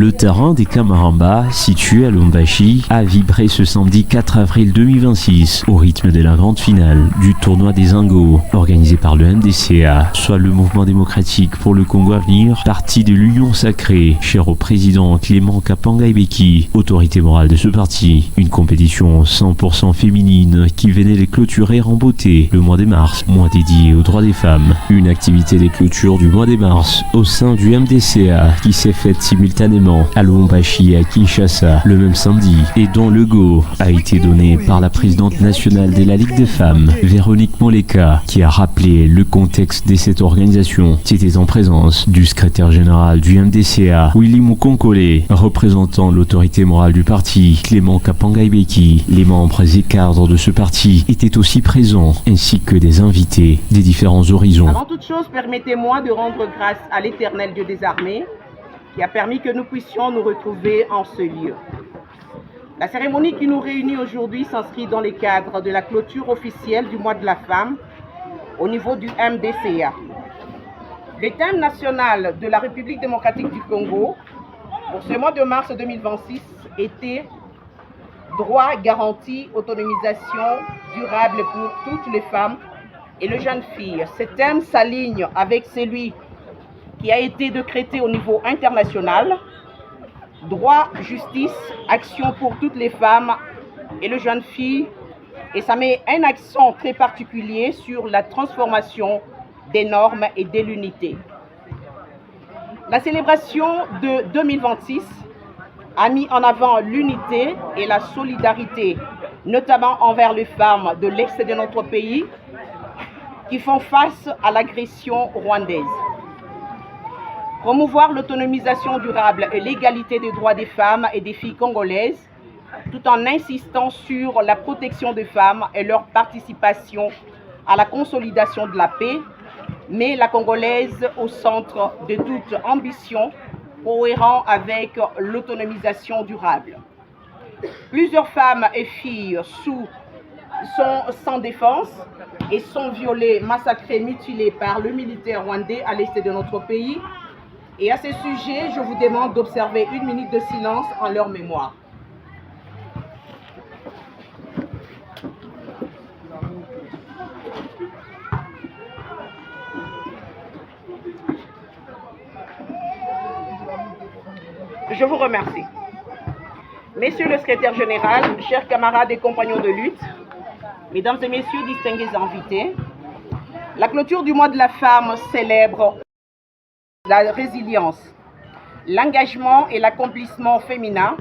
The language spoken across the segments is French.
Le terrain des Kamaramba, situé à Lubumbashi, a vibré ce samedi 4 avril 2026 au rythme de la grande finale du tournoi des Ingo, organisé par le MDCA, soit le Mouvement démocratique pour le Congo à venir, parti de l'Union sacrée, cher au président Clément Kapanga Ibeki, autorité morale de ce parti. Une compétition 100% féminine qui venait les clôturer en beauté le mois de mars, mois dédié aux droits des femmes. Une activité des clôtures du mois de mars au sein du MDCA qui s'est faite simultanément à Lubumbashi et à Kinshasa le même samedi et dont le go a été donné par la présidente nationale de la Ligue des femmes, Véronique Moleka, qui a rappelé le contexte de cette organisation. C'était en présence du secrétaire général du MDCA, Willy Mukonkole, représentant l'autorité morale du parti, Clément Kapanga Ibeki. Les membres et cadres de ce parti étaient aussi présents, ainsi que des invités des différents horizons. Avant toute chose, permettez-moi de rendre grâce à l'Éternel Dieu des armées, qui a permis que nous puissions nous retrouver en ce lieu. La cérémonie qui nous réunit aujourd'hui s'inscrit dans les cadres de la clôture officielle du mois de la femme au niveau du MDCA. Le thème national de la République démocratique du Congo pour ce mois de mars 2026 était droit, garantie, autonomisation durable pour toutes les femmes et les jeunes filles. Ce thème s'aligne avec celui qui a été décrété au niveau international, droit, justice, action pour toutes les femmes et les jeunes filles, et ça met un accent très particulier sur la transformation des normes et de l'unité. La célébration de 2026 a mis en avant l'unité et la solidarité, notamment envers les femmes de l'Est de notre pays qui font face à l'agression rwandaise. Promouvoir l'autonomisation durable et l'égalité des droits des femmes et des filles congolaises, tout en insistant sur la protection des femmes et leur participation à la consolidation de la paix, met la Congolaise au centre de toute ambition cohérent avec l'autonomisation durable. Plusieurs femmes et filles sont sans défense et sont violées, massacrées, mutilées par le militaire rwandais à l'est de notre pays. Et à ce sujet, je vous demande d'observer 1 minute de silence en leur mémoire. Je vous remercie. Messieurs le secrétaire général, chers camarades et compagnons de lutte, mesdames et messieurs distingués invités, la clôture du mois de la femme célèbre la résilience, l'engagement et l'accomplissement féminin,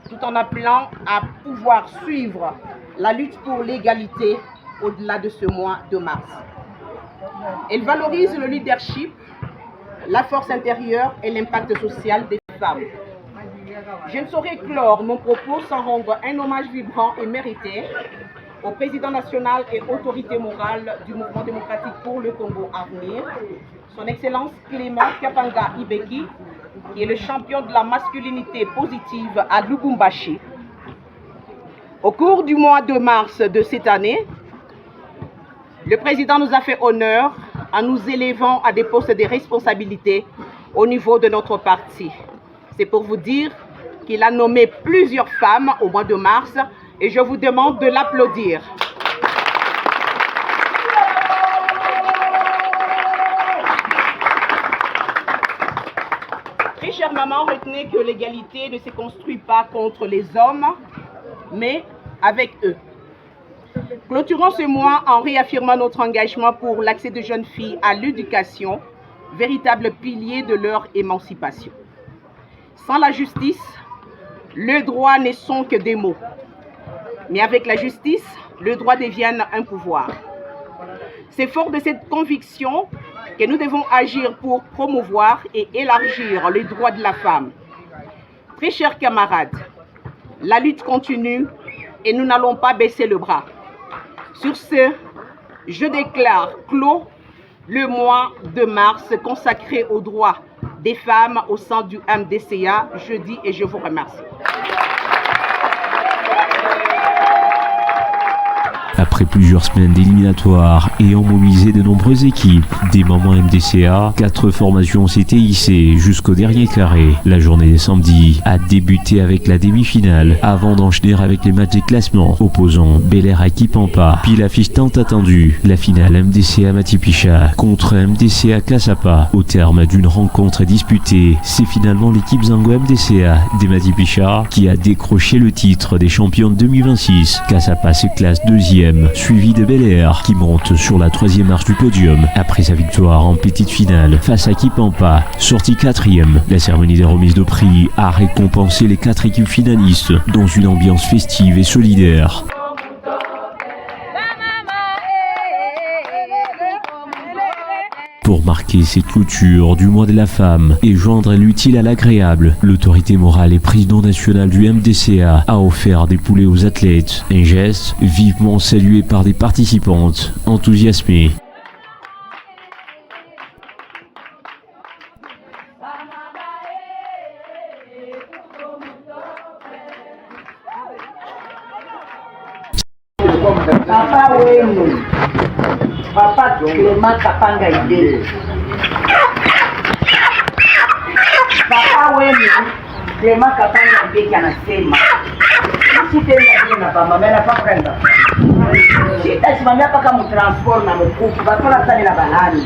tout en appelant à pouvoir suivre la lutte pour l'égalité au-delà de ce mois de mars. Elle valorise le leadership, la force intérieure et l'impact social des femmes. Je ne saurais clore mon propos sans rendre un hommage vibrant et mérité au président national et autorité morale du Mouvement démocratique pour le Congo à venir, son Excellence Clément Kapanga Ibeki, qui est le champion de la masculinité positive à Lubumbashi. Au cours du mois de mars de cette année, le président nous a fait honneur en nous élevant à des postes de responsabilité au niveau de notre parti. C'est pour vous dire qu'il a nommé plusieurs femmes au mois de mars et je vous demande de l'applaudir. Très chère maman, retenez que l'égalité ne se construit pas contre les hommes, mais avec eux. Clôturons ce mois en réaffirmant notre engagement pour l'accès des jeunes filles à l'éducation, véritable pilier de leur émancipation. Sans la justice, les droits ne sont que des mots. Mais avec la justice, le droit devient un pouvoir. C'est fort de cette conviction que nous devons agir pour promouvoir et élargir les droits de la femme. Très chers camarades, la lutte continue et nous n'allons pas baisser le bras. Sur ce, je déclare clos le mois de mars consacré aux droits des femmes au sein du MDCA. Je dis et je vous remercie. Après plusieurs semaines d'éliminatoires ayant mobilisé de nombreuses équipes, des moments MDCA, 4 formations s'étaient hissées jusqu'au dernier carré. La journée de samedi a débuté avec la demi-finale avant d'enchaîner avec les matchs des classements opposant Bel Air à Kipampa, puis l'affiche tant attendue, la finale MDCA Matipicha contre MDCA Kasapa. Au terme d'une rencontre disputée, c'est finalement l'équipe Zango MDCA des Matipicha qui a décroché le titre des champions 2026. Kasapa se classe deuxième, suivi de Bel Air qui monte sur la 3e marche du podium après sa victoire en petite finale face à Kipampa, sorti 4e. La cérémonie des remises de prix a récompensé les 4 équipes finalistes dans une ambiance festive et solidaire. Pour marquer cette clôture du mois de la femme et joindre l'utile à l'agréable, l'autorité morale et président national du MDCA a offert des poulets aux athlètes. Un geste vivement salué par des participantes enthousiasmées. Papa wenu, Papa Clément Kapanga Ide. Papa wenu, Clément Kapanga Ide anasema sitenda na mama mena pakwenda. Sitasimamia paka mtransport na mkuku, bakora sana na balani.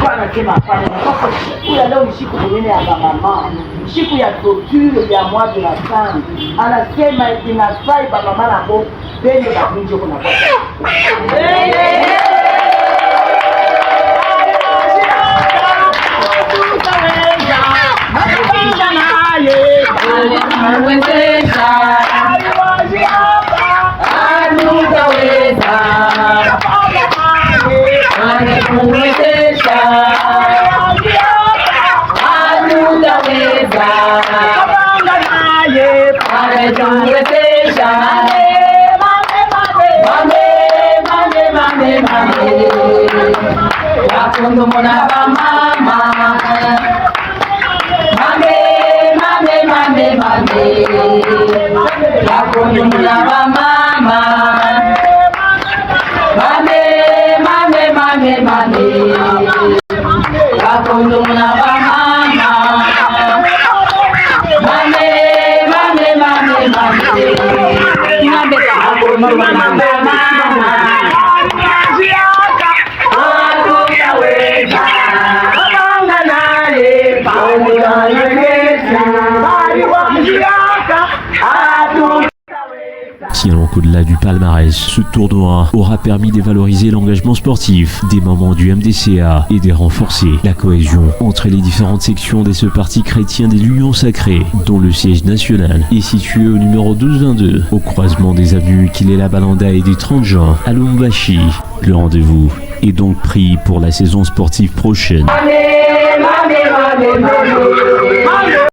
Kwa anasema hapana, kwa leo mshiku mwingine ya mama. Siku ya torture ya mwaka ya sana. Anasema inafai baba mama hapo beni na kunjo kuna kwa. Quando morava mamma, mame, la quando morava mamma, mame, la quando morava mamma, mame, Si au-delà du palmarès, ce tournoi aura permis de valoriser l'engagement sportif des membres du MDCA et de renforcer la cohésion entre les différentes sections de ce parti chrétien de l'Union Sacrée, dont le siège national est situé au numéro 1222, au croisement des avenues Kilela Balanda et des 30 juin à Lubumbashi. Le rendez-vous est donc pris pour la saison sportive prochaine.